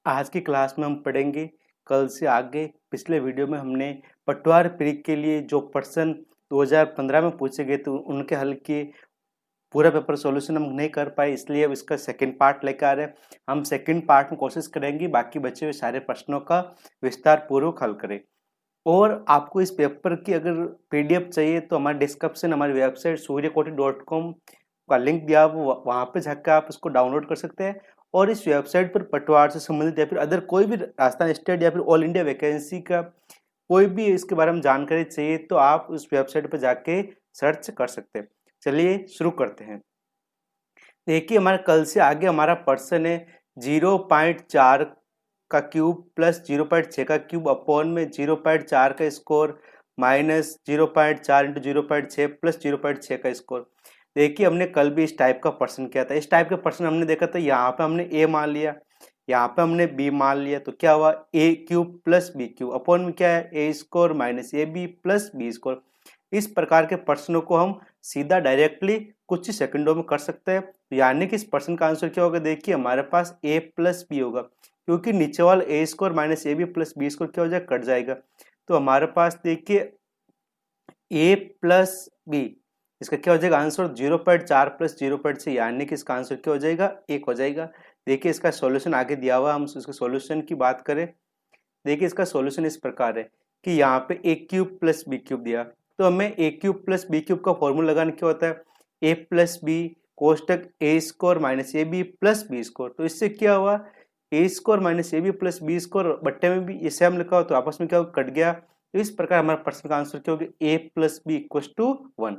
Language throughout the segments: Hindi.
आज की क्लास में हम पढ़ेंगे कल से आगे। पिछले वीडियो में हमने पटवार प्री के लिए जो प्रश्न 2015 में पूछे गए थे उनके हल किए। पूरा पेपर सॉल्यूशन हम नहीं कर पाए, इसलिए अब इसका सेकंड पार्ट लेकर आ रहे हैं। हम सेकंड पार्ट में कोशिश करेंगे बाकी बचे हुए सारे प्रश्नों का विस्तार पूर्वक हल करें। और आपको इस पेपर की अगर पीडीएफ चाहिए तो हमारे डिस्क्रिप्शन, हमारी वेबसाइट suryakoti.com का लिंक दिया, वहाँ पे जाकर आप इसको डाउनलोड कर सकते हैं। और इस वेबसाइट पर पटवार से संबंधित या फिर अदर कोई भी राजस्थान स्टेट या फिर ऑल इंडिया वैकेंसी का कोई भी इसके बारे में जानकारी चाहिए तो आप उस वेबसाइट पर जाके सर्च कर सकते हैं। चलिए शुरू करते हैं। देखिए हमारे कल से आगे हमारा प्रश्न है 0.4 का क्यूब प्लस 0.6 का क्यूब अपॉन में 0.4 का स्कोर माइनस 0.4 इंटू 0.6 प्लस 0.6 का स्कोर। देखिए हमने कल भी इस टाइप का प्रश्न किया था। इस टाइप के प्रश्न हमने देखा था, यहाँ पे हमने ए मान लिया, यहाँ पे हमने बी मान लिया, तो क्या हुआ A cube plus B cube upon में क्या है A square minus A B plus B square. इस प्रकार के प्रश्नों को हम सीधा डायरेक्टली कुछ ही सेकंडों में कर सकते हैं। यानी कि इस प्रश्न का आंसर क्या होगा, देखिए हमारे पास ए प्लस बी होगा, क्योंकि नीचे वाला A square minus A B plus B square क्या हो जाएगा, कट जाएगा। तो हमारे पास देखिए ए प्लस बी, इसका क्या हो जाएगा आंसर 0.4 प्लस 0.6, यानी कि इसका आंसर क्या हो जाएगा 1 हो जाएगा। देखिए इसका सॉल्यूशन आगे दिया हुआ, हम इसके सॉल्यूशन की बात करें। देखिए इसका सॉल्यूशन इस प्रकार है कि यहाँ पे A cube plus B cube दिया, तो हमें A cube plus B cube का फॉर्मूला लगाना क्या होता है, ए प्लस बी कोष्टक A square minus A B plus B square. तो इससे क्या हुआ A square minus A B plus B square बट्टे में भी ये सेम लिखा हो तो आपस में क्या कट गया। तो इस प्रकार हमारे प्रश्न का आंसर क्या होगा ए प्लस बी इक्वल टू 1।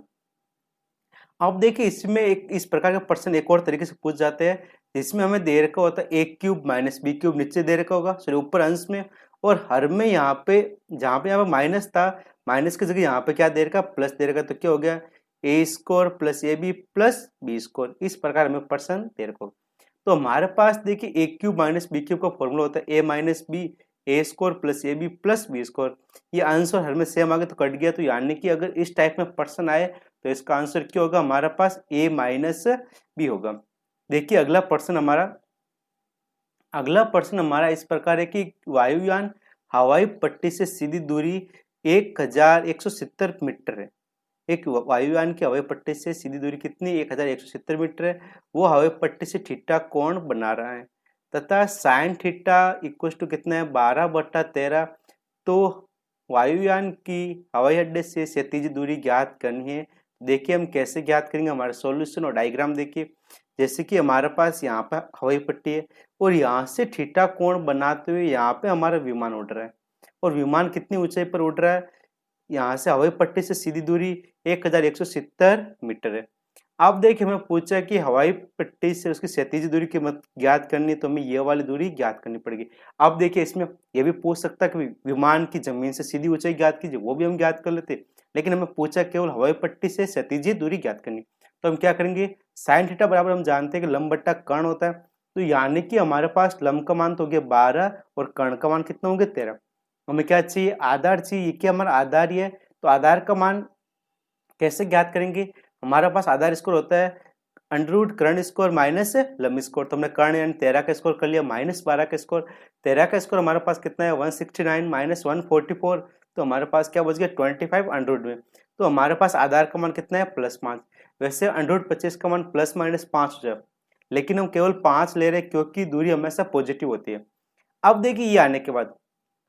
अब देखिए इसमें एक इस प्रकार के प्रश्न एक और तरीके से पूछ जाते हैं, जिसमें हमें दे रखा होता है ए क्यूब माइनस बी क्यूब नीचे दे रखा होगा, सॉरी ऊपर अंश में, और हर में यहाँ पे जहाँ पे यहाँ पे माइनस था, माइनस की जगह यहाँ पे क्या दे रखा प्लस दे रखा, तो क्या हो गया A square plus A B plus B square. इस प्रकार हमें प्रश्न दे रखा होगा। तो हमारे पास देखिए A cube minus B cube का फॉर्मूला होता है A minus B A square plus A B plus B square. ये आंसर हर में सेम आ गया तो कट गया। तो यानी कि अगर इस टाइप में प्रश्न आए तो इसका आंसर क्या होगा, हमारे पास ए माइनस बी होगा। देखिए अगला प्रश्न हमारा इस प्रकार है कि वायुयान हवाई पट्टी से सीधी दूरी 1170 मीटर है। एक वायुयान की हवाई पट्टी से सीधी दूरी कितनी 1170 मीटर है। वो हवाई पट्टी से थीटा कोण बना रहा है तथा साइन थीटा इक्वल टू कितना है 12/13। तो वायुयान की हवाई अड्डे से क्षैतिज दूरी ज्ञात करनी है। देखिए हम कैसे ज्ञात करेंगे, हमारा सॉल्यूशन और डायग्राम देखिए। जैसे कि हमारे पास यहाँ पे हवाई पट्टी है और यहाँ से थीटा कोण बनाते हुए यहाँ पे हमारा विमान उड़ रहा है, और विमान कितनी ऊंचाई पर उड़ रहा है, यहाँ से हवाई पट्टी से सीधी दूरी 1170 मीटर है। अब देखिए हमें पूछा कि हवाई पट्टी से उसकी क्षैतिज दूरी की मत ज्ञात करनी है, तो हमें ये वाली दूरी ज्ञात करनी पड़ेगी। अब देखिए इसमें यह भी पूछ सकता है कि विमान की जमीन से सीधी ऊंचाई ज्ञात कीजिए, वो भी हम ज्ञात कर लेते, लेकिन हमें पूछा केवल हवाई पट्टी से क्षैतिज दूरी ज्ञात करनी। तो हम क्या करेंगे, साइन थीटा बराबर हम जानते हैं कि लंब बट्टा कर्ण होता है। तो यानी कि हमारे पास लंब का मान तो हो गया 12 और कर्ण का मान कितना होंगे 13। हमें क्या चाहिए, आधार चाहिए, कि हमारा आधार ही है। तो आधार का मान कैसे ज्ञात करेंगे, हमारे पास आधार स्कोर होता है अंडर कर्ण स्कोर माइनस लंब स्कोर। तो हमने कर्ण यानी 13 का स्कोर कर लिया, माइनस 12 का स्कोर। 13 का स्कोर हमारे पास कितना है 169 माइनस 144, तो हमारे पास क्या बच गया 25 अंडर में। तो हमारे पास आधार का मान कितना है +5। वैसे अंडर 25 का मान प्लस माइनस 5 हो जाए, लेकिन हम केवल 5 ले रहे हैं क्योंकि दूरी हमेशा पॉजिटिव होती है। अब देखिए ये आने के बाद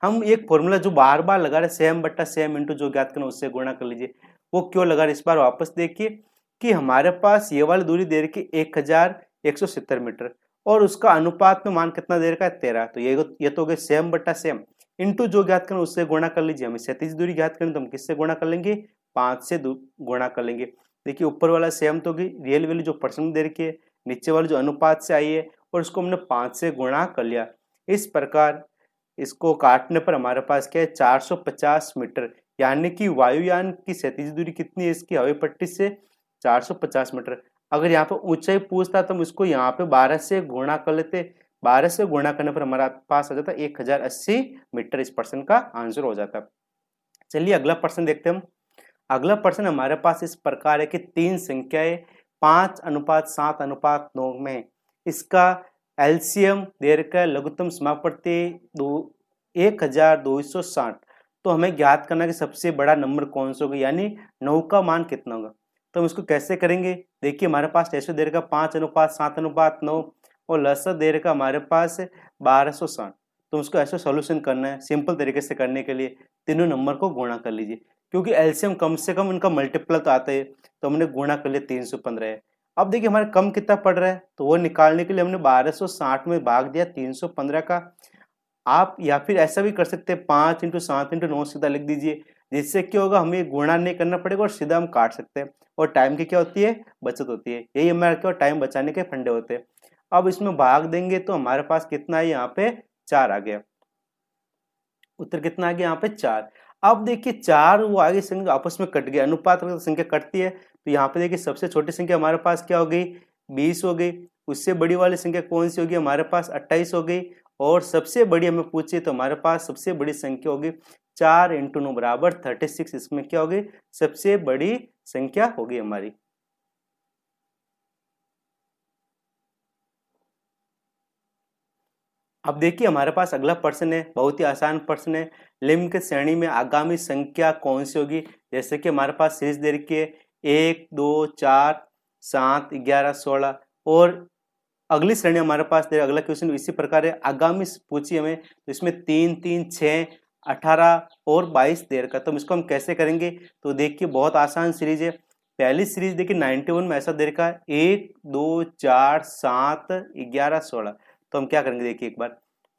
हम एक फॉर्मूला जो बार बार लगा रहे सेम बट्टा सेम इंटू जो ज्ञात करना उससे गुणा कर लीजिए, वो क्यों लगा रहे इस बार वापस देखिए कि हमारे पास ये वाली दूरी दे रखी 1170 मीटर और उसका अनुपात में मान कितना दे रखा है 13। तो ये तो हो गया सेम बट्टा सेम इंटू जो ज्ञात करना उससे गुणा कर लीजिए। हमें क्षैतिज दूरी ज्ञात करनी तो हम किससे गुणा कर लेंगे, 5 से गुणा कर लेंगे। देखिए ऊपर वाला सेम तो होगी रियल वैल्यू जो परसेंट दे रखी है, नीचे वाली जो अनुपात से आई है और उसको हमने 5 से गुणा कर लिया। इस प्रकार इसको काटने पर हमारे पास क्या है 450 मीटर, यानी कि वायुयान की क्षैतिज दूरी कितनी है इसकी हवाई पट्टी से 450 मीटर। अगर यहाँ पे ऊंचाई पूछता तो हम इसको यहाँ पे 12 से गुणा कर लेते, 12 से गुणा करने पर हमारा पास आ जाता 1080 मीटर। इस प्रश्न का आंसर हो जाता। चलिए अगला प्रश्न देखते हैं हम। अगला प्रश्न हमारे पास इस प्रकार है कि 3 संख्याएं 5:7:9 में इसका एलसीएम दे रखा है लघुत्तम समापत्ति 1260। तो हमें ज्ञात करना है कि सबसे बड़ा नंबर कौन सा होगा, यानी 9 का मान कितना होगा। तो हम इसको कैसे करेंगे, देखिए हमारे पास रेशो दे रखा 5:7:9 और लसा दे रखा हमारे पास 1260। तो उसको ऐसे सॉल्यूशन करना है सिंपल तरीके से। करने के लिए तीनों नंबर को गुणा कर लीजिए, क्योंकि एलसीएम कम से कम इनका मल्टीपल तो आता है, तो हमने गुणा कर लिया 315 है। अब देखिए हमारे कम कितना पड़ रहा है, तो वो निकालने के लिए हमने 1260 में भाग दिया 315 का। आप या फिर ऐसा भी कर सकते हैं 5:7:9 सीधा लिख दीजिए, जिससे क्या होगा हमें गुणा नहीं करना पड़ेगा और सीधा हम काट सकते हैं, और टाइम की क्या होती है, बचत होती है। यही हमारे क्या टाइम बचाने के फंडे होते हैं। अब इसमें भाग देंगे तो हमारे पास कितना है, यहाँ पे 4 आ गया। उत्तर कितना आ गया, यहाँ पे 4। अब देखिए 4 वो आगे संख्या आपस में कट गया, अनुपात संख्या कटती है, तो यहाँ पे देखिए सबसे छोटी संख्या हमारे पास क्या हो गई, 20 हो गई। उससे बड़ी वाली संख्या कौन सी होगी, हमारे पास 28 हो गई। और सबसे बड़ी हमें पूछिए तो हमारे पास सबसे बड़ी संख्या होगी 4 × 9 बराबर 36। इसमें क्या होगी, सबसे बड़ी संख्या होगी हमारी। अब देखिए हमारे पास अगला प्रश्न है, बहुत ही आसान प्रश्न है। निम्नलिखित श्रेणी में आगामी संख्या कौन सी होगी। जैसे कि हमारे पास सीरीज दे रखी है 1, 2, 4, 7, 11, 16, और अगली श्रेणी हमारे पास अगला क्वेश्चन इसी प्रकार है। आगामी पूछी हमें, तो इसमें 3, 3, 6, 18 और 22 दे रखा। तो इसको हम कैसे करेंगे, तो देखिए बहुत आसान सीरीज है। पहली सीरीज देखिए 91 में ऐसा दे रखा है 1, 2, 4, 7, 11, 16। तो हम क्या करेंगे, देखिए एक बार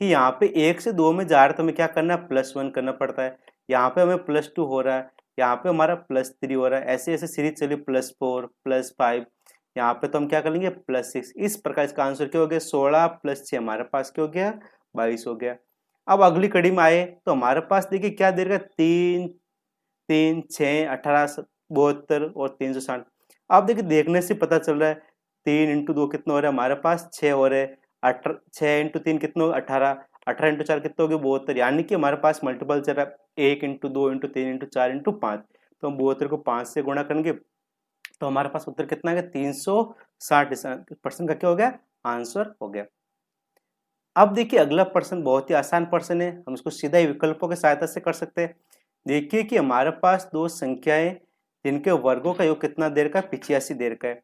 कि यहाँ पे 1 से 2 में जा रहा है तो हमें क्या करना है, +1 करना पड़ता है। यहाँ पे हमें +2 हो रहा है, यहाँ पे हमारा +3 हो रहा है। ऐसे ऐसे सीरीज चली +4, +5, यहाँ पे तो हम क्या कर लेंगे +6। इस प्रकार इसका आंसर क्या हो गया, 16 + 6 हमारे पास क्या हो गया, 22 हो गया। अब अगली कड़ी में आए तो हमारे पास देखिए क्या दे रखा है, 3, 3, 6, 18, 72 और 360। अब देखिए देखने से पता चल रहा है 3 × 2 कितना हो रहा है, हमारे पास 6 हो रहे हैं। 6 × 3 कितना होगा, 18, 18 × 4 कितना हो गया, 72। यानी कि हमारे पास मल्टीपल चल रहा है 1 × 2 × 3 × 4 × 5। तो हम 72 को 5 से गुणा करेंगे तो हमारे पास उत्तर कितना है, 360% का क्या हो गया, आंसर हो गया। अब देखिए अगला प्रश्न बहुत ही आसान प्रश्न है, हम इसको सीधा ही विकल्पों की सहायता से कर सकते हैं। देखिए कि हमारे पास दो संख्याएं जिनके वर्गों का योग कितना दे रखा है, 85 दे रखा है,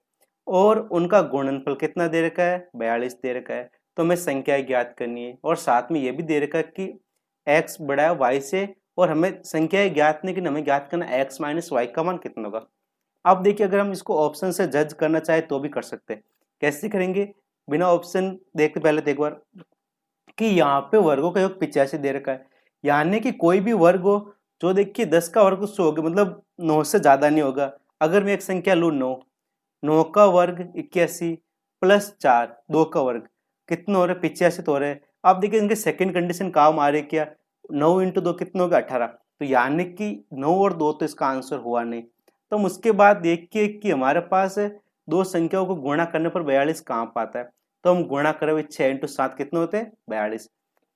और उनका गुणनफल कितना दे रखा है, 42 दे रखा है। तो हमें संख्याएं ज्ञात करनी है, और साथ में यह भी दे रखा है कि x बड़ा है y से, और हमें संख्याएं ज्ञात नहीं, कि हमें ज्ञात करना x - y का मान कितना होगा। अब देखिए अगर हम इसको ऑप्शन से जज करना चाहे तो भी कर सकते हैं। कैसे करेंगे, बिना ऑप्शन देखते पहले तो एक बार कि यहाँ पे वर्गों का योग 85 दे रखा है, यानी कि कोई भी वर्ग हो जो देखिए 10 का वर्ग उससे होगा, मतलब 9 से ज्यादा नहीं होगा। अगर मैं एक संख्या लू 9, 9 का वर्ग 81 + 4, 2 का वर्ग कितना हो रहा है, 85 तो हो रहा है। अब देखिए इनके सेकंड कंडीशन काम आ रही है क्या, 9 × 2 कितना होगा, 18। तो यानी कि 9 और 2 तो इसका आंसर हुआ नहीं। तो हम उसके बाद देखिए कि हमारे पास दो संख्याओं को गुणा करने पर 42 कहाँ पाता है। तो हम गुणा करें 6 × 7 कितने होते हैं, 42।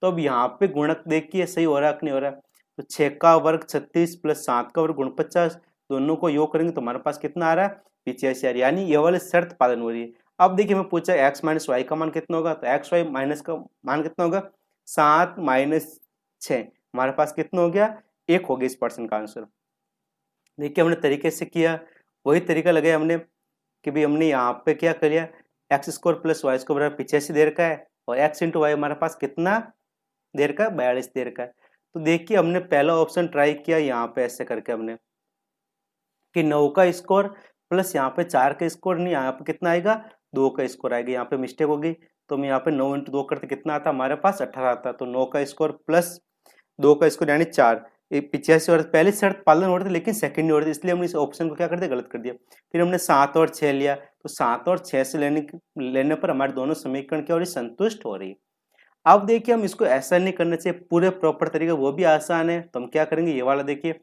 तो अब यहाँ पे गुणक देखिए सही हो रहा है कि नहीं हो रहा है। तो 6 का वर्ग 36 + 7 का वर्ग 49, दोनों को योग करेंगे तो हमारे पास कितना आ रहा है, 85। यानी ये वाली शर्त पालन हो रही है। अब देखिए मैं पूछा x - y का मान कितना होगा, तो x y माइनस का मान कितना होगा, 7 - 6, हमारे पास कितना हो गया, 1 हो गया इस प्रश्न का आंसर। देखिए हमने तरीके से किया, वही तरीका लगाया हमने कि भाई हमने यहाँ पे क्या कर लिया, x² + y² बराबर 85 दे रखा है, और x × y हमारे पास कितना दे रखा है, 42 दे रखा है। तो देखिए हमने पहला ऑप्शन ट्राई किया यहाँ पे ऐसे करके हमने कि 9 का स्कोर प्लस यहाँ पे 4 का स्कोर, नहीं यहाँ पे कितना आएगा, 2 का स्कोर आएगा। यहाँ पे मिस्टेक होगी, तो हम यहाँ पे 9 × 2 करते कितना आता, हमारे पास 18 आता। तो 9 का स्कोर प्लस 2 का स्कोर यानी 4, 85। और पहली शर्त पालन हो रही थी लेकिन सेकंड नहीं हो रही थी, इसलिए हमने इस ऑप्शन को क्या कर दिया, गलत कर दिया। फिर हमने 7 और 6 लिया, तो 7 और 6 से लेने पर हमारे दोनों समीकरण क्या हो रही, संतुष्ट हो रही। अब देखिए हम इसको ऐसा नहीं करना चाहिए, पूरे प्रॉपर तरीका वो भी आसान है। तो हम क्या करेंगे, ये वाला देखिए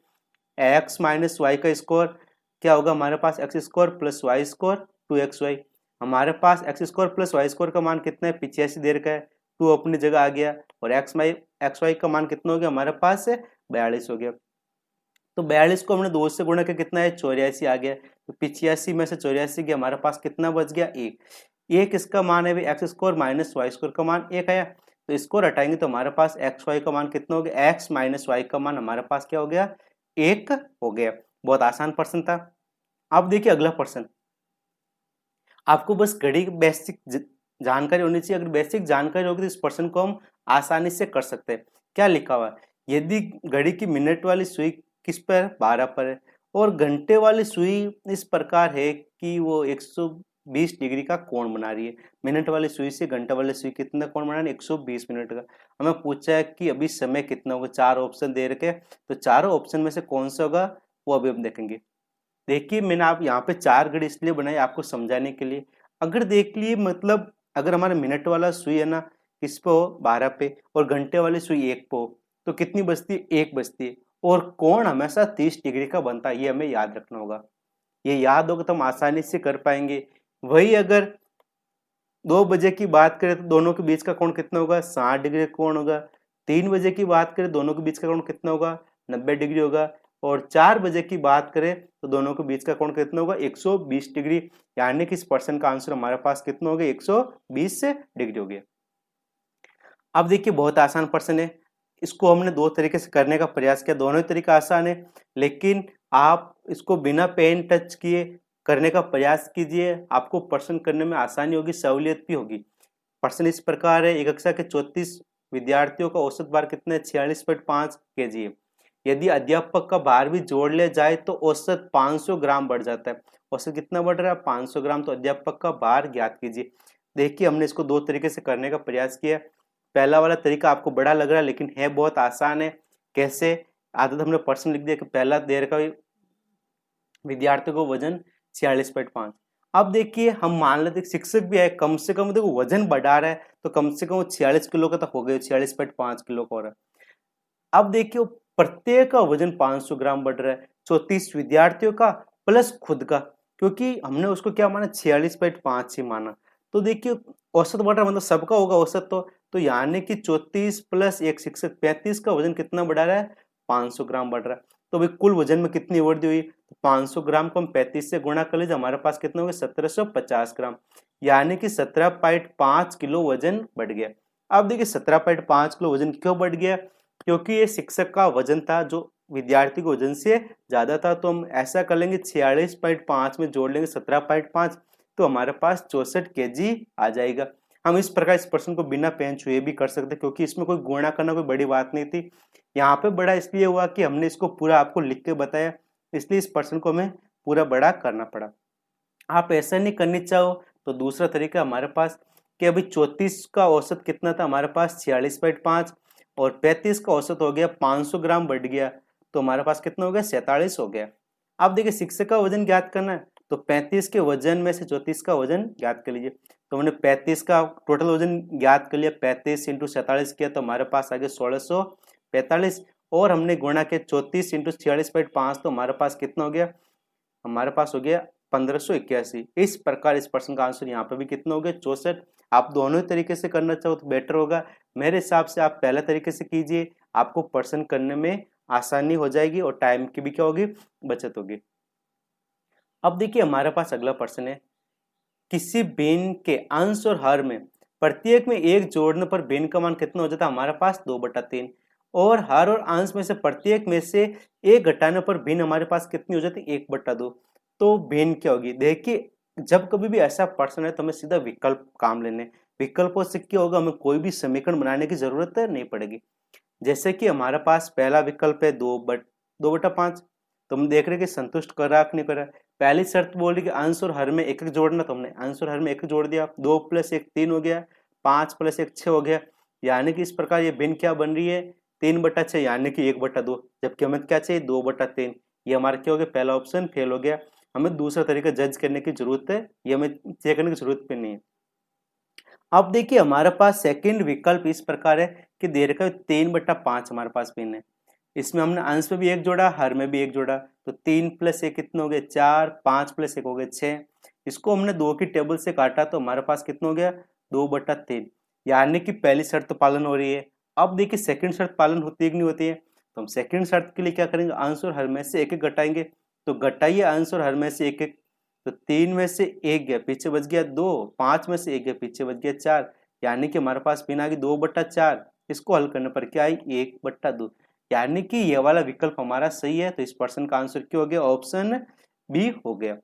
x - y का स्कोर क्या होगा, हमारे पास x² + y² 2xy। हमारे पास x² + y² का मान कितना है, 85 दे रखा है, 2 अपनी जगह आ गया, और xy का मान कितना हो गया, हमारे पास 42 हो गया। तो 42 को हमने 2 से गुणा किया, कितना है, 84 आ गया। तो 85 में से 84 गया, हमारे पास कितना बच गया, 1। एक इसका मान है x square minus y square का मान एक आया, तो इसको हटाएंगे तो हमारे पास एक्स वाई का मान कितना हो गया, एक्स माइनस वाई का मान हमारे पास क्या हो गया, एक हो गया। बहुत आसान प्रश्न था। अब देखिए अगला प्रश्न, आपको बस घड़ी की बेसिक जानकारी होनी चाहिए। अगर बेसिक जानकारी होगी तो इस प्रश्न को हम आसानी से कर सकते हैं। क्या लिखा हुआ है, यदि घड़ी की मिनट वाली सुई किस पर 12 पर है और घंटे वाली सुई इस प्रकार है कि वो 120 डिग्री का कोण बना रही है। मिनट वाली सुई से घंटे वाली सुई कितना कोण बना रही है, 120 मिनट का। हमें पूछा है कि अभी समय कितना होगा, 4 ऑप्शन दे रखे, तो चारों ऑप्शन में से कौन सा होगा वो अभी हम देखेंगे। देखिए मैंने आप यहाँ पे 4 घड़ी इसलिए बनाई आपको समझाने के लिए। अगर देख लिए मतलब अगर हमारा मिनट वाला सुई है ना किस पे हो, 12 पे, और घंटे वाली सुई 1 पे हो, तो कितनी बचती है, 1 बचती है। और कोण हमेशा 30 डिग्री का बनता है, ये हमें याद रखना होगा। ये याद होगा तो हम आसानी से कर पाएंगे। वही अगर 2 बजे की बात करें तो दोनों के बीच का कोण कितना होगा, 60 डिग्री कोण होगा। 3 बजे की बात करें दोनों के बीच का कोण कितना होगा, 90 डिग्री होगा। और 4 बजे की बात करें तो दोनों के बीच का कोण कितना होगा, 120 डिग्री। यानी कि इस प्रश्न का आंसर हमारे पास कितना हो गया, 120 डिग्री हो गया। अब देखिए बहुत आसान प्रश्न है, इसको हमने 2 तरीके से करने का प्रयास किया, दोनों ही तरीका आसान है, लेकिन आप इसको बिना पेन टच किए करने का प्रयास कीजिए, आपको प्रश्न करने में आसानी होगी, सहूलियत भी होगी। प्रश्न इस प्रकार है, एक कक्षा के 34 विद्यार्थियों का औसत भार कितना है, 46.5 kg है। यदि अध्यापक का भार भी जोड़ लिया जाए तो औसत 500 ग्राम बढ़ जाता है। औसत कितना बढ़ रहा है, 500 ग्राम। तो अध्यापक का भार ज्ञात कीजिए। देखिए हमने इसको 2 तरीके से करने का प्रयास किया। पहला वाला तरीका आपको बड़ा लग रहा है लेकिन है बहुत आसान है। कैसे, आदत हमने प्रश्न लिख दिया कि पहला देर का विद्यार्थी को वजन 46.5। अब देखिए हम मान लेते शिक्षक भी है, कम से कम देखो वजन बढ़ा रहा है तो कम से कम 46 किलो का तो हो गया, 46.5 किलो का हो रहा है। अब देखिए प्रत्येक का वजन 500 ग्राम बढ़ रहा है, 34 विद्यार्थियों का प्लस खुद का, क्योंकि हमने उसको क्या माना, 46.5 ही माना। तो देखिए औसत बढ़ रहा है मतलब सबका होगा औसत, तो यानी कि 34 प्लस एक शिक्षक 35 का वजन कितना बढ़ा रहा है, 500 ग्राम बढ़ रहा है। तो भाई कुल वजन में कितनी वृद्धि हुई, तो 500 ग्राम को हम 35 से गुणा कर लीजिए, हमारे पास कितना हो गया, 1750 ग्राम। यानी कि 17.5 किलो वजन बढ़ गया। अब देखिए 17.5 किलो वजन क्यों बढ़ गया, क्योंकि ये शिक्षक का वजन था जो विद्यार्थी के वजन से ज्यादा था। तो हम ऐसा कर लेंगे 46.5 में जोड़ लेंगे 17.5, तो हमारे पास 64 kg आ जाएगा। हम इस प्रकार इस प्रश्न को बिना पेन छुए भी कर सकते क्योंकि इसमें कोई गुणा करना कोई बड़ी बात नहीं थी। यहाँ पे बड़ा इसलिए हुआ कि हमने इसको पूरा आपको लिख के बताया, इसलिए इस प्रश्न को हमें पूरा बड़ा करना पड़ा। आप ऐसा नहीं करनी चाहो तो दूसरा तरीका हमारे पास कि अभी 34 का औसत कितना था, हमारे पास 46.5, और 35 का औसत हो गया 500 ग्राम बढ़ गया, तो हमारे पास कितना हो गया, 47 हो गया। अब देखिए शिक्षक का वजन ज्ञात करना है, तो 35 के वजन में से 34 का वजन ज्ञात कर लीजिए। तो हमने 35 का टोटल वजन ज्ञात कर लिया, 35 इंटू 47 किया तो हमारे पास आ गया 1645, और हमने गुणा किया 34 इंटू 46.5 तो हमारे पास कितना हो गया, हमारे पास हो गया 1581। इस प्रकार इस प्रश्न का आंसर यहाँ पे भी कितना हो गया, 64। आप दोनों ही तरीके से करना चाहो तो बेटर होगा। मेरे हिसाब से आप पहला तरीके से कीजिए, आपको प्रश्न करने में आसानी हो जाएगी और टाइम की भी क्या होगी, बचत होगी। अब देखिए हमारे पास अगला प्रश्न है, किसी भिन्न के अंश और हर में प्रत्येक में एक जोड़ने पर भिन्न का मान कितना हो जाता है, हमारे पास 2/3, और हर और अंश में से प्रत्येक में से एक घटाने पर भिन्न हमारे पास कितनी हो जाती है, 1/2। तो भिन्न क्या होगी, देखिए जब कभी भी ऐसा प्रश्न है तो हमें सीधा विकल्प काम लेने, विकल्पों से क्या होगा, हमें कोई भी समीकरण बनाने की जरूरत नहीं पड़ेगी। जैसे कि हमारे पास पहला विकल्प है 2/5, तो हम देख रहे हैं कि संतुष्ट कर रहा है कि नहीं कर रहा है। पहली शर्त बोल रही कि अंश और हर में एक एक जोड़ना, तो हमने अंश और हर में एक जोड़ दिया, 2 + 1 3 हो गया, 5 + 1 6 हो गया। यानी कि इस प्रकार ये भिन्न क्या बन रही है, 3/6, यानी कि 1/2, जबकि हमें क्या चाहिए, 2/3। ये हमारा क्या हो गया, पहला ऑप्शन फेल हो गया। हमें दूसरा तरीका जज करने की जरूरत है, ये हमें चेक करने की जरूरत भी नहीं है। अब देखिए हमारे पास सेकंड विकल्प इस प्रकार है कि दे रखा है 3/5 हमारे पास भिन्न है। इसमें हमने अंश में भी एक जोड़ा, हर में भी एक जोड़ा, तो 3 + 1 कितने हो गए, 4, 5 + 1 हो गए 6। इसको हमने 2 की टेबल से काटा तो हमारे पास कितना हो गया, 2/3। यानी कि पहली शर्त तो पालन हो रही है। अब देखिए सेकंड शर्त पालन होती है कि नहीं होती है, तो हम सेकंड शर्त के लिए क्या करेंगे, अंश और हर में से एक एक घटाएंगे। तो घटाइए अंश और हर में से एक एक, तो 3 में से 1 गया, पीछे बच गया 2, 5 में से 1 गया, पीछे बच गया 4, यानी कि हमारे पास पिन आ गई 2/4। इसको हल करने पर क्या आई 1/2, यानी कि ये वाला विकल्प हमारा सही है। तो इस प्रश्न का आंसर क्या हो गया, ऑप्शन बी हो गया।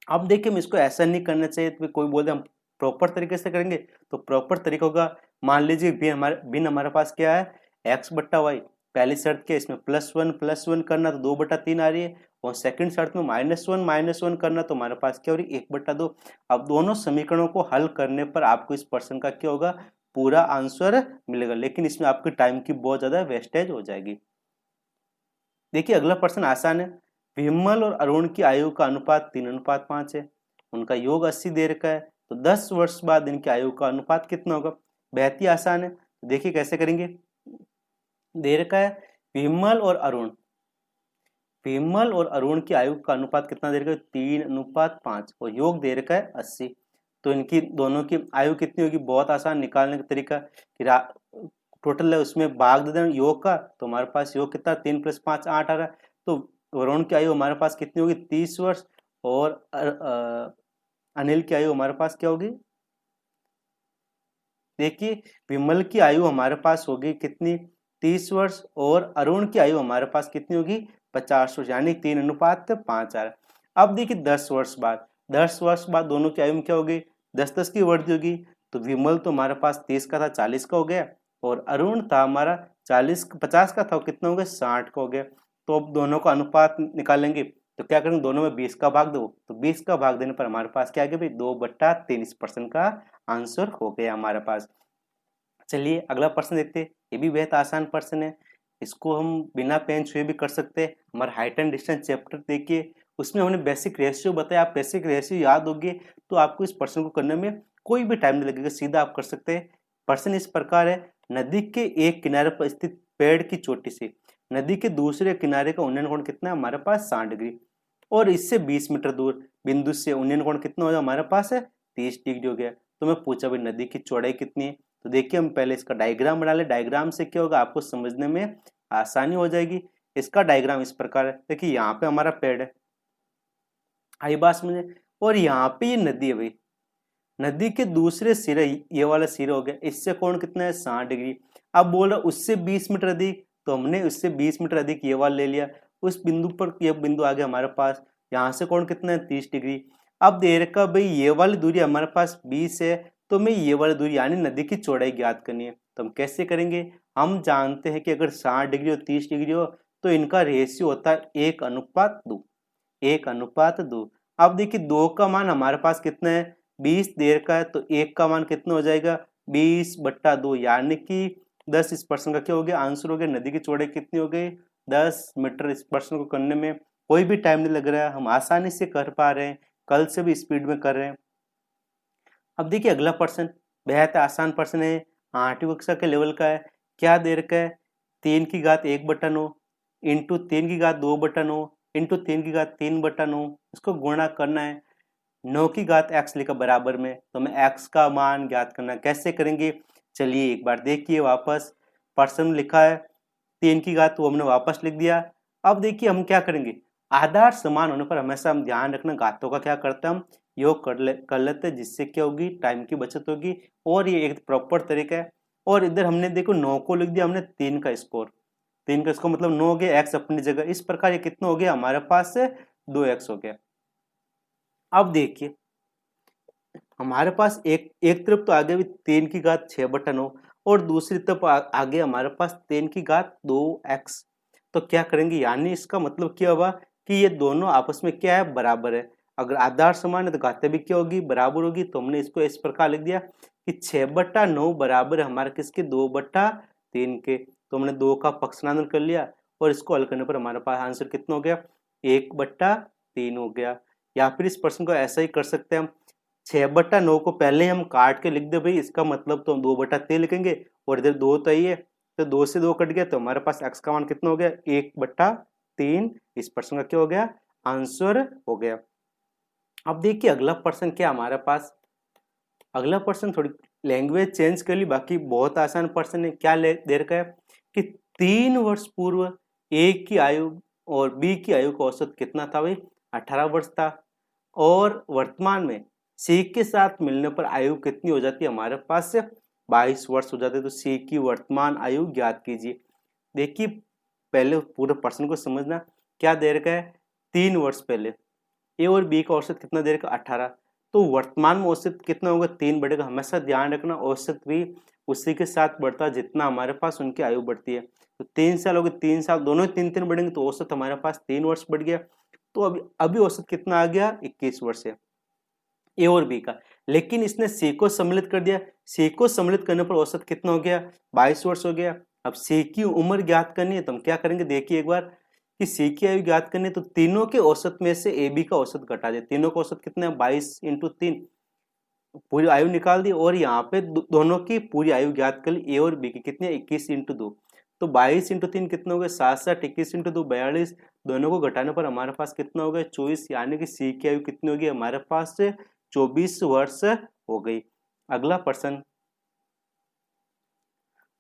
अब देखिए हम इसको ऐसा नहीं करना चाहिए, तो कोई बोलते हम प्रॉपर तरीके से करेंगे, तो प्रॉपर तरीका होगा, मान लीजिए बिन हमारे पास क्या है x/y, पहली शर्त क्या है इसमें +1 करना तो 2/3 आ रही है, और सेकंड शर्त में -1 करना तो हमारे पास क्या हो रही है 1/2। अब दोनों समीकरणों को हल करने पर आपको इस प्रश्न का क्या होगा, पूरा आंसर मिलेगा, लेकिन इसमें आपके टाइम की बहुत ज्यादा वेस्टेज हो जाएगी। देखिए अगला प्रश्न आसान है, विमल और अरुण की आयु का अनुपात 3:5 है, उनका योग 80 दे रखा है, तो 10 वर्ष बाद इनकी आयु का अनुपात कितना होगा। बेहद ही आसान है, देखिए कैसे करेंगे। दे रखा है विमल और अरुण की आयु का अनुपात कितना दे रखा है 3:5, और योग दे रखा है 80। तो इनकी दोनों की आयु कितनी होगी, बहुत आसान, निकालने का तरीका कि टोटल है उसमें भाग दे दें योग का, तो हमारे पास योग कितना 3 + 5 8 आ रहा है। तो वरुण की आयु हमारे पास कितनी होगी 30 वर्ष, और अनिल की आयु हमारे पास क्या होगी, देखिए विमल की आयु हमारे पास होगी कितनी 30 वर्ष, और अरुण की आयु हमारे पास कितनी होगी 50 वर्ष, यानी 3:5 आ रहा है। अब देखिए 10 वर्ष बाद दोनों की आयु में क्या होगी 10 की वृद्धि होगी, तो विमल तो हमारे पास 30 का था 40 का हो गया, और अरुण था हमारा 50 का था, कितना हो गया 60 का हो गया। तो अब दोनों का अनुपात निकालेंगे, तो क्या करेंगे दोनों में 20 का भाग दो, तो 20 का भाग देने पर हमारे पास क्या आ गया भाई 2/3, इस प्रश्न का आंसर हो गया हमारे पास। चलिए अगला प्रश्न देखते हैं, ये भी बेहद आसान प्रश्न है, इसको हम बिना पेन छुए भी कर सकते हैं। हमारा हाइट एंड डिस्टेंस चैप्टर देखिए, उसमें हमने बेसिक रेशियो बताया, आप बेसिक रेशियो याद होगी तो आपको इस प्रश्न को करने में कोई भी टाइम नहीं लगेगा, सीधा आप कर सकते हैं। प्रश्न इस प्रकार है, नदी के एक किनारे पर स्थित पेड़ की चोटी से नदी के दूसरे किनारे का उन्नयन कोण कितना है, हमारे पास 60 डिग्री, और इससे 20 मीटर दूर बिंदु से उन्नयन कोण कितना हो गया, हमारे पास है 30 डिग्री हो गया। तो मैं पूछा भाई नदी की चौड़ाई कितनी है, तो देखिए हम पहले इसका डायग्राम बना ले, डायग्राम से क्या होगा आपको समझने में आसानी हो जाएगी। इसका डायग्राम इस प्रकार है, देखिए यहाँ पे हमारा पेड़ है, आई बात समझे, और यहाँ पे ये नदी है भाई, नदी के दूसरे सिरे ये वाला सिरा हो गया, इससे कोण कितना है 60 डिग्री। अब बोल रहा उससे 20 मीटर अधिक, तो हमने उससे 20 मीटर अधिक ये वाला ले लिया, उस बिंदु पर ये बिंदु आ गया हमारे पास, यहाँ से कोण कितना है 30 डिग्री। अब दे रखा भाई ये वाली दूरी हमारे पास 20 है, तो मैं ये वाली दूरी यानी नदी की चौड़ाई ज्ञात करनी है, तो हम कैसे करेंगे, हम जानते हैं कि अगर 60 डिग्री और 30 डिग्री हो तो इनका रेशियो होता है 1:2, 1:2। अब देखिए 2 का मान हमारे पास कितना है 20 दे रखा है, तो 1 का मान कितना हो जाएगा 20/2, यानी कि 10, इस प्रश्न का क्या हो गया आंसर हो गया। नदी की चौड़ाई कितनी हो गई 10 मीटर। इस प्रश्न को करने में कोई भी टाइम नहीं लग रहा है, हम आसानी से कर पा रहे हैं, कल से भी स्पीड में कर रहे हैं। अब देखिए अगला प्रश्न बेहद आसान प्रश्न है, 8वीं कक्षा के लेवल का है। क्या दे रखा है 3 की घात 1/9 इंटू 3 की घात 2/9 इंटू 3 की घात 3/9, इसको गुणा करना है 9 की घात x लिखा बराबर में, तो हमें x का मान ज्ञात करना है। कैसे करेंगे, चलिए एक बार देखिए वापस, प्रश्न लिखा है 3 की घात, वो हमने वापस लिख दिया। अब देखिए हम क्या करेंगे, आधार समान होने पर हमेशा हम ध्यान रखना घातों का क्या करते हैं हम योग कर लेते हैं, जिससे क्या होगी टाइम की बचत होगी, और ये एक प्रॉपर तरीका है। और इधर हमने देखो 9 को लिख दिया हमने 3 का स्कोर, 3 का स्कोर मतलब 9 हो गया, x अपनी जगह, इस प्रकार ये कितना हो गया हमारे पास से 2x हो गया। अब देखिए हमारे पास एक तरफ तो आगे भी 3 की घात 6/9, और दूसरी तरफ आगे हमारे पास 3 की घात 2x, तो क्या करेंगे, यानी इसका मतलब क्या हुआ कि ये दोनों आपस में क्या है बराबर है। अगर आधार समान है तो घातें भी क्या होगी बराबर होगी, तो हमने इसको इस प्रकार लिख दिया कि 6/9 बराबर है हमारे किसके 2/3 के, तो हमने 2 का पक्षांतर कर लिया, और इसको हल करने पर हमारे पास आंसर कितना हो गया 1/3 हो गया। या फिर इस प्रश्न को ऐसा ही कर सकते हैं हम, 6/9 को पहले हम काट के लिख दे भाई, इसका मतलब तो हम 2/3 लिखेंगे, और इधर 2 तो ही है, तो 2 से 2 कट गया, तो हमारे पास x का मान कितना हो गया 1/3, इस प्रश्न का क्या हो गया आंसर हो गया। अब देखिए अगला प्रश्न क्या हमारे पास, अगला प्रश्न थोड़ी लैंग्वेज चेंज कर ली, बाकी बहुत आसान प्रश्न है। क्या दे रखा है कि 3 वर्ष पूर्व ए की आयु और बी की आयु का औसत कितना था भाई 18 वर्ष था। और वर्तमान में सी के साथ मिलने पर आयु कितनी हो जाती है हमारे पास से 22 वर्ष हो जाते हैं। तो सी की वर्तमान आयु ज्ञात कीजिए। देखिए पहले पूरे प्रश्न को समझना, क्या दे रखा है 3 वर्ष पहले ए और बी का औसत कितना दे रखा 18, तो वर्तमान में औसत कितना होगा 3 बढ़ेगा। हमेशा ध्यान रखना औसत भी उसी के साथ बढ़ता है जितना हमारे पास उनकी आयु बढ़ती है। तो 3 साल हो गए, 3 साल दोनों 3 बढ़ेंगे तो औसत हमारे पास 3 वर्ष बढ़ गया। तो अभी औसत कितना आ गया 21 वर्ष है ए और बी का। लेकिन इसने सी को सम्मिलित कर दिया, सी को सम्मिलित करने पर औसत कितना हो गया 22 वर्ष हो गया। अब सी की उम्र ज्ञात करनी है तो हम क्या करेंगे, देखिए एक बार कि सी की आयु ज्ञात करनी है तो तीनों के औसत में से ए बी का औसत घटा दे। तीनों का औसत कितना है 22 इंटू 3, पूरी आयु निकाल दी। और यहाँ पे दोनों की पूरी आयु ज्ञात कर ली, ए और बी की कितनी है 21 इंटू 2, तो 22 इंटू 3 कितना हो गया 7 7, 21 इंटू 2 42, दोनों को घटाने पर हमारे पास कितना हो गया 24, यानी कि सी की आयु कितनी होगी हमारे पास 24 वर्ष हो गई। अगला प्रश्न,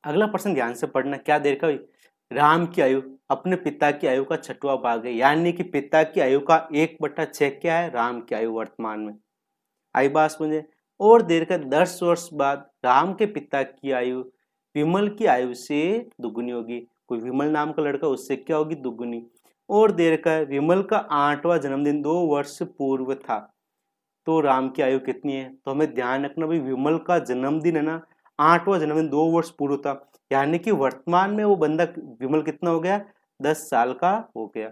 अगला प्रश्न ध्यान से पढ़ना, क्या देर का राम की आयु अपने पिता की आयु का 6वां भाग है, यानी कि पिता की आयु का 1/6 क्या है राम की आयु वर्तमान में। आई बात समझे। और देर का 10 वर्ष बाद राम के पिता की आयु विमल की आयु से दुगुनी होगी। कोई विमल नाम का लड़का, उससे क्या होगी दुगुनी। और देर का विमल का 8वां जन्मदिन 2 वर्ष पूर्व था, तो राम की आयु कितनी है। तो हमें ध्यान रखना भाई विमल का जन्मदिन है ना 8वां जन्मदिन 2 वर्ष पूर्व था, यानी कि वर्तमान में वो बंदा विमल कितना हो गया 10 साल का हो गया।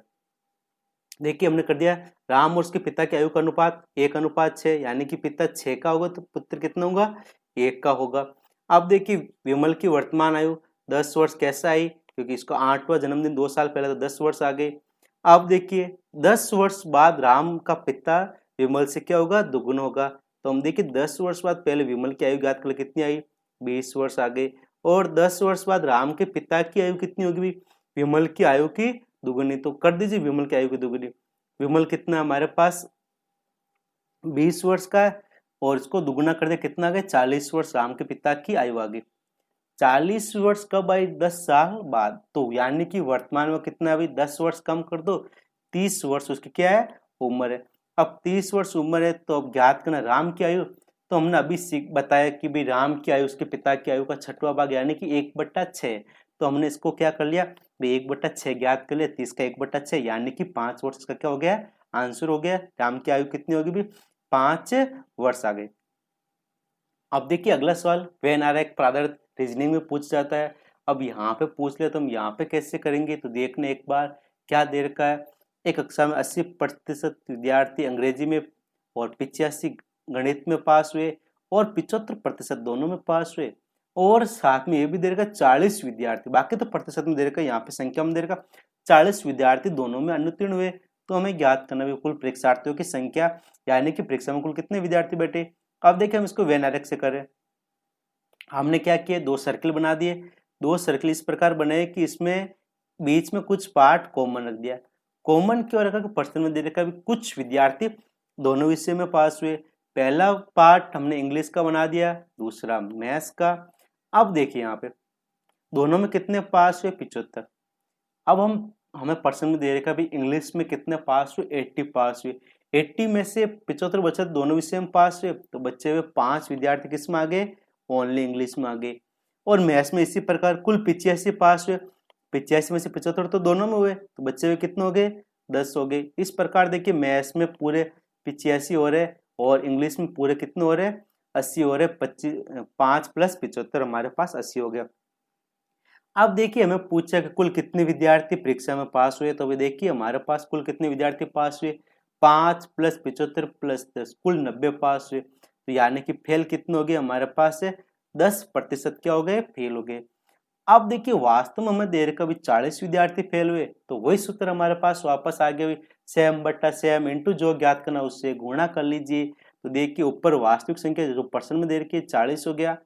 देखिए हमने कर दिया राम और उसके पिता की आयु का अनुपात 1:6, यानी कि पिता 6 का होगा तो पुत्र कितना होगा 1 का होगा। अब देखिए विमल की वर्तमान आयु 10 वर्ष कैसे आई, क्योंकि इसका 8वां जन्मदिन 2 साल पहले तो 10 वर्ष आ गए। अब देखिए 10 वर्ष बाद राम का पिता विमल से क्या होगा दुगुना होगा, तो हम देखिए 10 वर्ष बाद पहले विमल की आयु ज्ञात कर कितनी आई 20 वर्ष आ गई। और 10 वर्ष बाद राम के पिता की आयु कितनी होगी विमल की आयु की दुगुनी, तो कर दीजिए विमल की आयु की दुगुनी। विमल कितना हमारे पास 20 वर्ष का है और इसको दुगुना कर दे कितना आ गया 40 वर्ष राम के पिता की आयु आ गई। 40 वर्ष कब आई 10 साल बाद, तो यानी कि वर्तमान में कितना अभी 10 वर्ष कम कर दो 30 वर्ष उसकी क्या है उम्र है। अब 30 वर्ष उम्र है तो अब ज्ञात करना राम की आयु, तो हमने अभी बताया कि भाई राम की आयु उसके पिता की आयु का 6वां भाग यानी कि 1/6, तो हमने इसको क्या कर लिया 1/6 ज्ञात कर लिया, 30 का 1/6 यानी कि 5 वर्ष का क्या हो गया आंसर हो गया। राम की आयु कितनी होगी भी 5 वर्ष आ गए। अब देखिए अगला सवाल वेन आर एक प्राधान्य रीजनिंग में पूछ जाता है। अब यहाँ पे पूछ ले तो हम यहाँ पे कैसे करेंगे, तो देखने एक बार क्या दे रखा है, एक कक्षा में 80% विद्यार्थी अंग्रेजी में और 85 गणित में पास हुए और 75% दोनों में पास हुए, और साथ में ये भी दे रखा 40 विद्यार्थी, बाकी तो प्रतिशत में दे रखा, यहाँ पे संख्या में दे रखा 40 विद्यार्थी दोनों में अनुत्तीर्ण हुए। तो हमें ज्ञात करना भी कुल परीक्षार्थियों की संख्या, यानी कि परीक्षा में कुल कितने विद्यार्थी बैठे। अब देखिए हम इसको वेन आरेख से करें, हमने क्या किया 2 सर्किल बना दिए। 2 सर्किल इस प्रकार बनाए कि इसमें बीच में कुछ पार्ट कॉमन रख दिया। कॉमन क्यों रखा कि प्रश्न में दे रखा भी कुछ विद्यार्थी दोनों विषय में पास हुए। पहला पार्ट हमने इंग्लिश का बना दिया, दूसरा मैथ्स का। अब देखिए यहाँ पे दोनों में कितने पास हुए 75। अब हमें प्रश्न में दे रखा भी इंग्लिश में कितने पास हुए 80 पास हुए। 80 में से 75 बच्चे दोनों विषय में पास हुए, तो बच्चे हुए 5 विद्यार्थी किस में आ गए ओनली इंग्लिश में आ गए। और मैथ्स में इसी प्रकार कुल 85 पास हुए, 85 में से 75 तो दोनों में हुए, तो बच्चे हुए कितने हो गए 10 हो गए। इस प्रकार देखिए मैथ्स में पूरे 85 हो रहे और इंग्लिश में पूरे कितने हो रहे 80 हो रहे। 5 + 75 हमारे पास 80 हो गया। अब देखिए हमें पूछा कि कुल कितने विद्यार्थी परीक्षा में पास हुए, तो अभी देखिए हमारे पास कुल कितने विद्यार्थी पास हुए 5 + 75 + 10 कुल 90 पास हुए। तो यानी कि फेल कितने हो गए हमारे पास से 10% क्या हो गए फेल हो गए। अब देखिए वास्तव में हमें दे रखा भी 40 विद्यार्थी फेल हुए, तो वही सूत्र हमारे पास वापस आ गया सेम बट्टा सेम इंटू जो ज्ञात करना उससे गुणा कर लीजिए। तो देखिए ऊपर वास्तविक संख्या जो प्रश्न में दे रखी है 40 हो गया,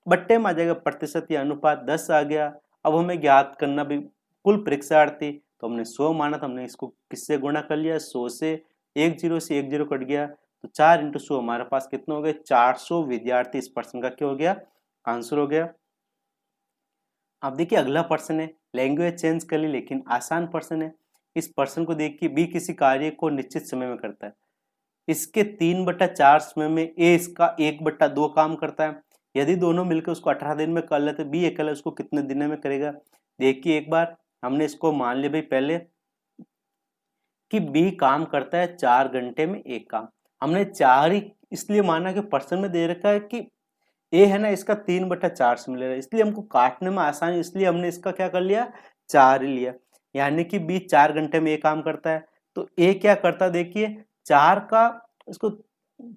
बट्टे में आ जाएगा प्रतिशत या अनुपात 10 आ गया। अब हमें ज्ञात करना भी कुल परीक्षार्थी, तो हमने 100 माना, तो हमने इसको किससे गुणा कर लिया 100 से, 1 0 से 1 0 कट गया, तो 4 × 100 हमारे पास कितने हो गए 400 विद्यार्थी इस प्रश्न का क्या हो गया आंसर हो गया। अब देखिए अगला प्रश्न है, लैंग्वेज चेंज कर ली लेकिन आसान प्रश्न है। इस प्रश्न को देखिए बी किसी कार्य को निश्चित समय में करता है, इसके 3/4 समय में ए इसका 1/2 काम करता है। यदि दोनों मिलकर उसको 18 दिन में कर लेते, बी अकेला उसको कितने दिन में करेगा? देखिए एक बार हमने इसको मान लिया भाई पहले कि बी काम करता है 4 घंटे में एक काम। हमने 4 ही इसलिए माना कि पर्सन में दे रखा है कि ए है ना, इसका 3/4 से मिलेगा, इसलिए हमको काटने में आसानी, इसलिए हमने इसका क्या कर लिया, 4 ही लिया। यानी कि बी 4 घंटे में ए काम करता है, तो ए क्या करता है, देखिए 4 का इसको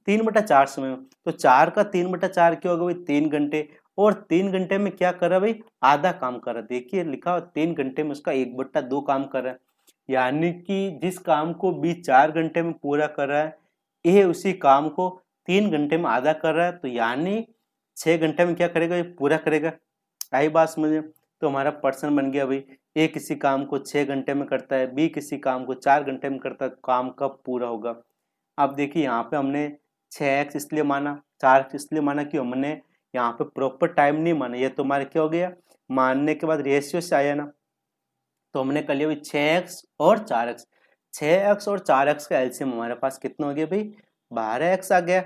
3/4 समय, तो 4 का 3/4 क्या होगा भाई, 3 घंटे। और 3 घंटे में क्या कर रहा है भाई, आधा काम कर रहा है। देखिए लिखा हो 3 घंटे में उसका 1/2 काम कर रहा है। यानी कि जिस काम को बी 4 घंटे में पूरा कर रहा है, ए उसी काम को 3 घंटे में आधा कर रहा है, तो यानी 6 घंटे में क्या करेगा, ये पूरा करेगा। आई बात समझे? तो हमारा पर्सन बन गया भाई, ए किसी काम को 6 घंटे में करता है, बी किसी काम को 4 घंटे में करता है, काम कब पूरा होगा। अब देखिए यहाँ पे हमने 6x इसलिए माना, 4x इसलिए माना कि हमने यहाँ पे प्रॉपर टाइम नहीं माना। ये तो हमारे क्या हो गया, मानने के बाद रेशियो से आया ना, तो हमने कर लिया भाई 6x और 4x। 6x और 4x का एलसीएम हमारे पास कितना हो गया भाई, 12x आ गया।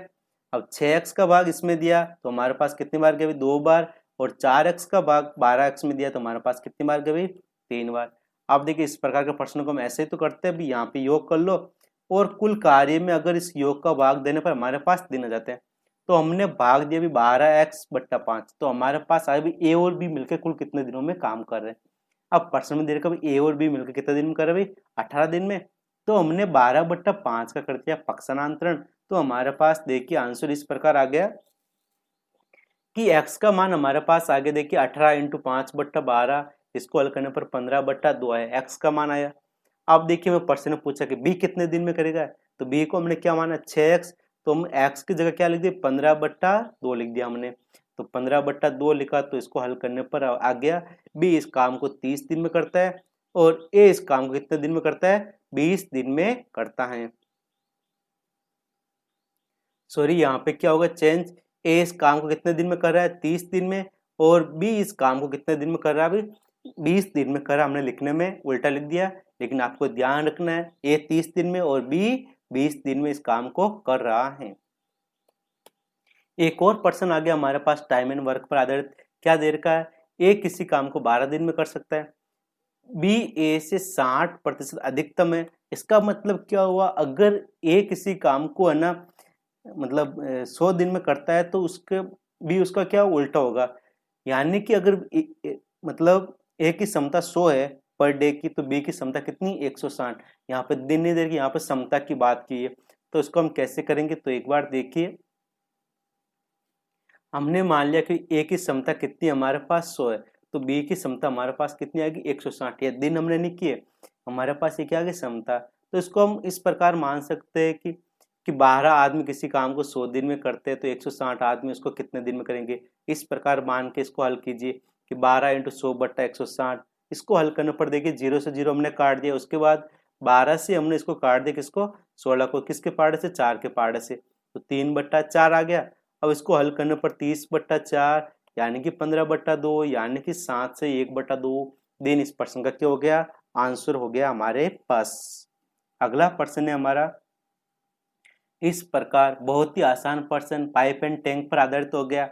अब 6x का भाग इसमें दिया तो हमारे पास कितनी बार गया भाई, 2 बार। और 4x का भाग 12x में दिया तो हमारे पास कितनी बार गया भाई, 3 बार। अब देखिए इस प्रकार के प्रश्नों को हम ऐसे ही तो करते हैं भी, यहाँ पे योग कर लो और कुल कार्य में अगर इस योग का भाग देने पर हमारे पास दिन आ जाते हैं। तो हमने भाग दिया भी 12x/5, तो हमारे पास आए भी ए और बी मिलकर कुल कितने दिनों में काम कर रहे हैं। अब प्रश्न में दे रखा भाई ए और बी मिलकर कितने दिन में कर रहे हैं भाई, 18 दिन में। तो हमने 12/5 का कर दिया पक्षांतरण, तो हमारे पास देखिए आंसर इस प्रकार आ गया कि x का मान हमारे पास आ गया, देखिए 18 × 5/12, इसको हल करने पर 15/2 आया, x का मान आया। अब देखिए मैं प्रश्न ने पूछा कि b कितने दिन में करेगा, तो b को हमने क्या माना, 6x, तो हम x की जगह क्या लिख दिए, 15/2 लिख दिया हमने। तो 15/2 लिखा, तो इसको हल करने पर आ गया b इस काम को 30 दिन में करता है और a इस काम को कितने दिन में करता है, 20 दिन में करता है। सॉरी यहाँ पे क्या होगा चेंज, ए इस काम को कितने दिन में कर रहा है, 30 दिन में, और बी इस काम को कितने दिन में कर रहा है, अभी 20 दिन में कर रहा है। हमने लिखने में उल्टा लिख दिया, लेकिन आपको ध्यान रखना है ए 30 दिन में और बी 20 दिन में इस काम को कर रहा है। एक और पर्सन आ गया हमारे पास टाइम एंड वर्क पर आधारित, क्या दे रखा है, ए किसी काम को 12 दिन में कर सकता है, बी ए से 60% अधिकतम है। इसका मतलब क्या हुआ, अगर ए किसी काम को है ना मतलब 100 दिन में करता है तो उसके भी उसका क्या उल्टा होगा। यानी कि अगर मतलब ए की क्षमता 100 है पर डे की, तो बी की क्षमता कितनी, 160। यहाँ पे दिन नहीं दे रही, यहाँ पे क्षमता की बात की है, तो इसको हम कैसे करेंगे, तो एक बार देखिए हमने मान लिया कि ए की क्षमता कितनी हमारे पास 100 है, तो बी की क्षमता हमारे पास कितनी आएगी, 160। ये दिन हमने नहीं किए, हमारे पास ये क्या आ गई क्षमता। तो इसको हम इस प्रकार मान सकते हैं कि 12 आदमी किसी काम को 100 दिन में करते हैं, तो 160 आदमी उसको कितने दिन में करेंगे। इस प्रकार मान के इसको हल कीजिए कि 12 × 100/160। इसको हल करने पर देखिए 0 से 0 हमने काट दिया, उसके बाद 12 से हमने इसको काट दिया, किसको, 16 को, किसके पार्ट से, 4 के पार्ट से, तो 3/4 आ गया। अब इसको हल करने पर 30/4 यानी कि 15/2 यानी कि 7 से 1/2 दिन इस प्रश्न का क्या हो गया, आंसर हो गया हमारे पास। अगला प्रश्न है हमारा इस प्रकार, बहुत ही आसान प्रश्न, पाइप एंड टैंक पर आधारित हो गया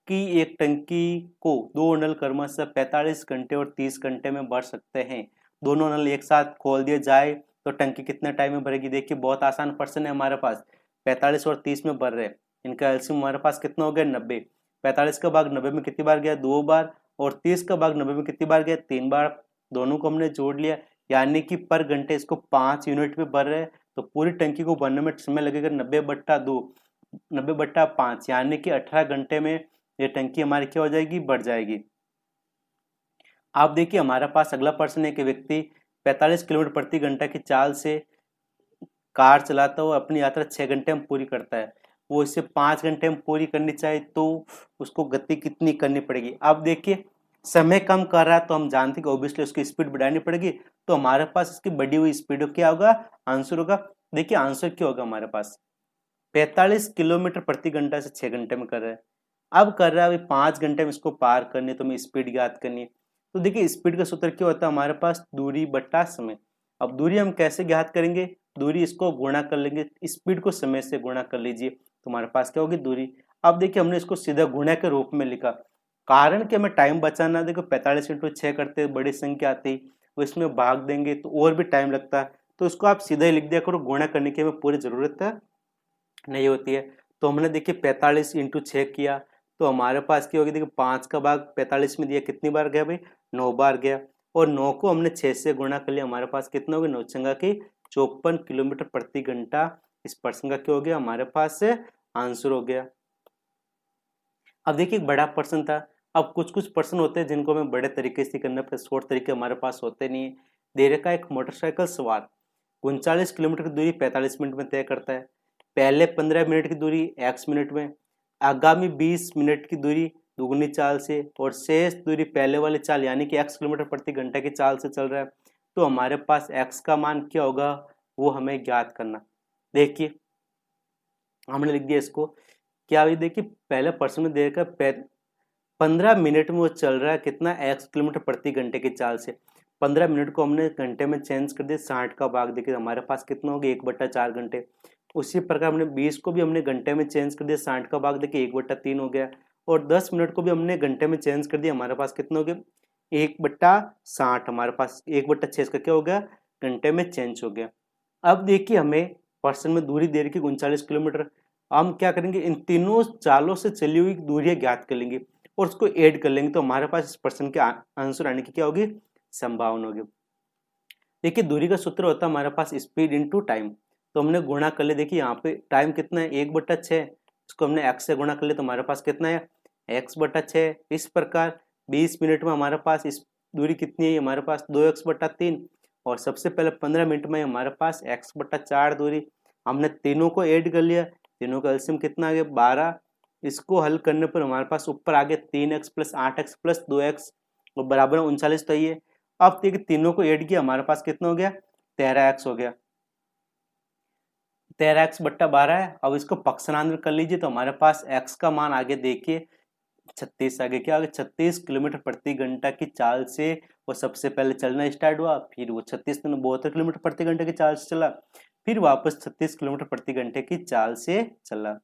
कि एक टंकी को 2 नल क्रमशः 45 घंटे और 30 घंटे में भर सकते हैं। दोनों नल एक साथ खोल दिए जाए तो टंकी कितने टाइम में भरेगी। देखिए बहुत आसान प्रश्न है हमारे पास, 45 और 30 में भर रहे, इनका एलसीएम हमारे पास कितना हो गया, 90। 45 का भाग 90 में कितनी बार गया, 2 बार, और 30 का भाग 90 में कितनी बार गया, 3 बार। दोनों को हमने जोड़ लिया, यानी कि पर घंटे इसको 5 यूनिट में भर रहे हैं, तो पूरी टंकी को भरने में समय लगेगा 90/2, 90/5 यानी कि 18 घंटे में ये टंकी हमारी क्या हो जाएगी, बढ़ जाएगी। आप देखिए हमारे पास अगला प्रश्न है कि व्यक्ति 45 किलोमीटर प्रति घंटा की चाल से कार चलाता हुआ अपनी यात्रा 6 घंटे में पूरी करता है, वो इसे 5 घंटे में पूरी करनी चाहिए, तो उसको गति कितनी करनी पड़ेगी। अब देखिए समय कम कर रहा है तो हम जानते हैं कि ऑब्वियसली उसकी स्पीड बढ़ानी पड़ेगी, तो हमारे पास इसकी बढ़ी हुई स्पीड क्या होगा, आंसर होगा। देखिए आंसर क्या होगा हमारे पास, 45 किलोमीटर प्रति घंटा से 6 घंटे में कर रहा है, अब कर रहा है अभी 5 घंटे में इसको पार करनी है, तो हमें स्पीड ज्ञात करनी है। तो देखिए स्पीड का सूत्र क्या होता है हमारे पास, दूरी बटा समय। अब दूरी हम कैसे ज्ञात करेंगे, दूरी इसको गुणा कर लेंगे, स्पीड को समय से गुणा कर लीजिए तो हमारे पास क्या होगी दूरी। अब देखिए हमने इसको सीधा गुणा के रूप में लिखा, कारण कि हमें टाइम बचाना, देखो 45 इंटू 6 करते बड़ी संख्या आती वो इसमें भाग देंगे तो और भी टाइम लगता है, तो इसको आप सीधा ही लिख दिया करो, गुणा करने की हमें पूरी जरूरत नहीं होती है। तो हमने देखिए 45 इंटू 6 किया तो हमारे पास क्या होगी, देखिए 5 का भाग 45 में दिया, कितनी बार गया भाई 9 बार गया, और 9 को हमने 6 से गुणा कर लिया, हमारे पास कितना हो गया 9 छंगा की 54 किलोमीटर प्रति घंटा। इस प्रश्न का क्या हो गया हमारे पास से आंसर हो गया। अब देखिए एक बड़ा प्रश्न था, अब कुछ कुछ प्रश्न होते हैं जिनको हमें बड़े तरीके से करना पड़ता है, शॉर्ट तरीके हमारे पास होते नहीं है। दे रखा एक मोटरसाइकिल सवार 39 किलोमीटर की दूरी 45 मिनट में तय करता है, पहले 15 मिनट की दूरी x मिनट में, आगामी 20 मिनट की दूरी दुगुनी चाल से, और शेष दूरी पहले वाली चाल यानी कि x किलोमीटर प्रति घंटा की चाल से चल रहा है, तो हमारे पास x का मान क्या होगा वो हमें ज्ञात करना। देखिए हमने लिख दिया इसको, क्या हुई देखिए पहले प्रश्न में देखकर 15 मिनट में वो चल रहा है कितना x किलोमीटर प्रति घंटे की चाल से, 15 मिनट को हमने घंटे में चेंज कर दिया, 60 का भाग देखिए हमारे पास कितना हो गया 1/4 घंटे। उसी प्रकार हमने 20 को भी हमने घंटे में चेंज कर दिया, 60 का भाग देखिए 1/3 हो गया, और 10 मिनट को भी हमने घंटे में चेंज कर दिया, हमारे पास कितना हो गया 1/60, हमारे पास 1/6 का क्या हो गया घंटे में चेंज हो गया। अब देखिए हमें प्रश्न में दूरी दे रखी 39 किलोमीटर, हम क्या करेंगे इन तीनों चालों से चली हुई दूरियां ज्ञात कर लेंगे और उसको ऐड कर लेंगे, तो हमारे पास इस प्रश्न के आंसर आने की क्या होगी संभावना होगी। देखिए दूरी का सूत्र होता है हमारे पास स्पीड इनटू टाइम, तो हमने गुणा कर ले, देखिए यहाँ पे टाइम कितना है 1/6, इसको हमने x से गुणा कर ले तो हमारे पास कितना है x/6। इस प्रकार 20 मिनट में हमारे पास इस दूरी कितनी है हमारे पास 2x/3, और सबसे पहले 15 मिनट में हमारे पास x/4 दूरी, हमने तीनों को ऐड कर लिया, तीनों का एलसीएम कितना आ गया 12, इसको हल करने पर हमारे पास ऊपर आ गया 3x + 8x + 2x और बराबर 39 तो ये। अब देखिए तीनों को ऐड किया हमारे पास कितना हो गया 13x हो गया, 13x/12 है। अब इसको पक्षांतर कर लीजिए तो हमारे पास x का मान आगे देखिए 36 आगे क्या आ गया 36 किलोमीटर प्रति घंटा की चाल से वो सबसे पहले चलना स्टार्ट हुआ, फिर वो 72 किलोमीटर प्रति घंटे की चाल से चला, फिर वापस 36 किलोमीटर प्रति घंटे की चाल से चला।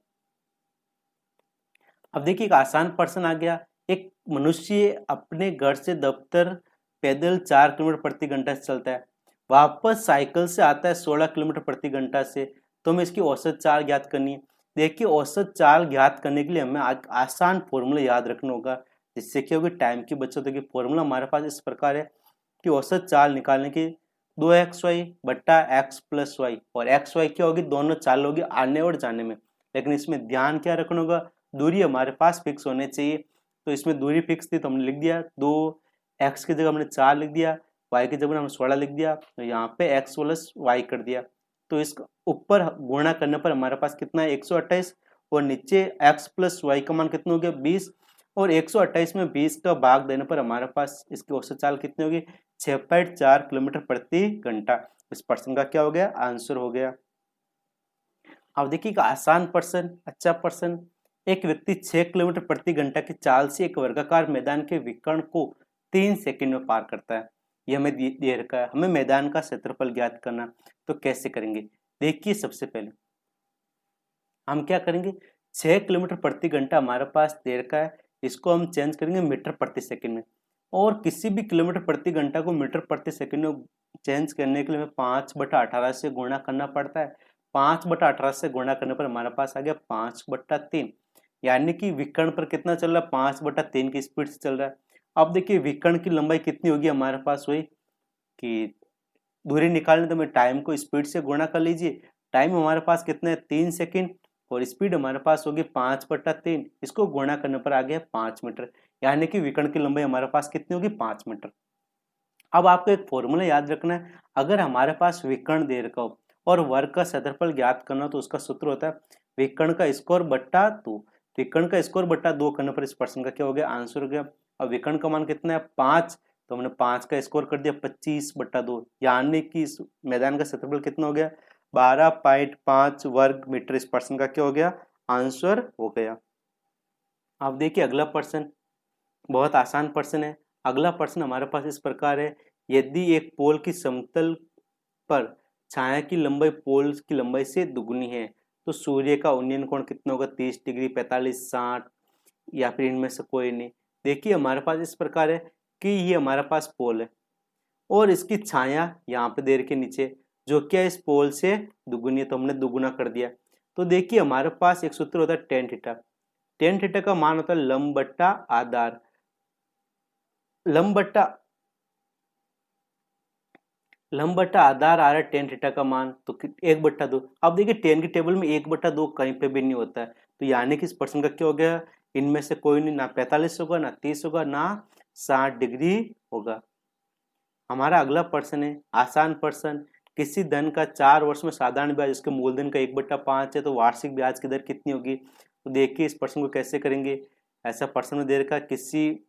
अब देखिए एक आसान प्रश्न आ गया, एक मनुष्य अपने घर से दफ्तर पैदल 4 किलोमीटर प्रति घंटा से चलता है, वापस साइकिल से आता है 16 किलोमीटर प्रति घंटा से, तो हमें इसकी औसत चाल ज्ञात करनी है। देखिए औसत चाल ज्ञात करने के लिए हमें आसान फॉर्मूला याद रखना होगा, जिससे क्या होगी टाइम की बचत होगी। फॉर्मूला हमारे पास इस प्रकार है कि औसत चाल निकालने की 2xy/x + y, और xy क्या होगी दोनों चाल होगी आने और जाने में, लेकिन इसमें ध्यान क्या रखना होगा दूरी हमारे पास फिक्स होने चाहिए, तो इसमें दूरी फिक्स थी तो हमने लिख दिया 2x की जगह हमने 4 लिख दिया, y की जगह हमने 16 लिख दिया, तो यहाँ पे x + y कर दिया, तो इसका ऊपर गुणा करने पर हमारे पास कितना है 128, और नीचे x + y का मान कितना हो गया 20, और 128 में 20 का भाग देने पर हमारे पास इसकी औसत चाल कितनी होगी 6.4 किलोमीटर प्रति घंटा। इस प्रश्न का क्या हो गया आंसर हो गया। अब देखिए एक आसान प्रश्न, अच्छा प्रश्न, एक व्यक्ति 6 किलोमीटर प्रति घंटा की चाल से एक वर्गाकार मैदान के विकर्ण को 3 सेकंड में पार करता है, ये हमें दे रखा है, हमें मैदान का क्षेत्रफल ज्ञात करना, तो कैसे करेंगे देखिए सबसे पहले हम क्या करेंगे 6 किलोमीटर प्रति घंटा हमारे पास दे रखा है, इसको हम चेंज करेंगे मीटर प्रति सेकंड में, और किसी भी किलोमीटर प्रति घंटा को मीटर प्रति सेकंड में चेंज करने के लिए हमें 5/18 से गुणा करना पड़ता है। 5/18 से गुणा करने पर हमारे पास आ गया 5/3, यानी कि विकर्ण पर कितना चल रहा है 5/3 की स्पीड से चल रहा है। अब देखिए विकर्ण की लंबाई कितनी होगी हमारे पास हुई कि दूरी निकालने तो मैं टाइम को स्पीड से गुणा कर लीजिए, टाइम हमारे पास कितना है 3 सेकंड, और स्पीड हमारे पास होगी 5/3, इसको गुणा करने पर आ गया 5 मीटर, यानी कि विकर्ण की लंबाई हमारे पास कितनी होगी 5 मीटर। अब आपको एक फॉर्मूला याद रखना है, अगर हमारे पास विकर्ण दे रखा हो और वर्ग का क्षेत्रफल ज्ञात करना हो तो उसका सूत्र होता है विकर्ण का स्क्वायर बट्टा 2, विकर्ण का स्क्वायर बट्टा 2 करने पर इस प्रश्न का क्या हो गया आंसर हो गया। अब विकर्ण का मान कितना है 5, तो हमने 5 का स्क्वायर कर दिया 25/2, यानी कि इस मैदान का क्षेत्रफल कितना हो गया 12.5 वर्ग मीटर। इस प्रश्न का क्या हो गया आंसर हो गया। अब देखिए अगला प्रश्न बहुत आसान प्रश्न है। अगला प्रश्न हमारे पास इस प्रकार है, यदि एक पोल की समतल पर छाया की लंबाई पोल्स की लंबाई से दुगनी है, तो सूर्य का उन्नयन कोण कितना होगा? 30 डिग्री, 45, 60, या फिर इनमें से कोई नहीं। देखिए हमारे पास इस प्रकार है कि ये हमारे पास पोल है और इसकी छाया यहाँ पे दे रखी नीचे, जो क्या इस पोल से दुगुनी है, तो हमने दुगुना कर दिया। तो देखिए हमारे पास एक सूत्र होता है टेन थीटा। टेन थीटा का मान होता है लंब बट्टा आधार। लंब बट्टा आधार आ रहा है टेन थीटा का मान, तो 1/2। अब देखिए टेन की टेबल में 1/2 कहीं पे भी नहीं होता है, तो यानी कि इस प्रश्न का क्या हो गया? इनमें से कोई नहीं, ना 45 होगा, ना 30 होगा, ना 60 डिग्री होगा। हमारा अगला प्रश्न है आसान प्रश्न। किसी धन का 4 वर्ष में साधारण ब्याज उसके मूलधन का 1/5 है, तो वार्षिक ब्याज की दर कितनी होगी? तो देखिए इस प्रश्न को कैसे करेंगे। ऐसा प्रश्न में दे रखा किसी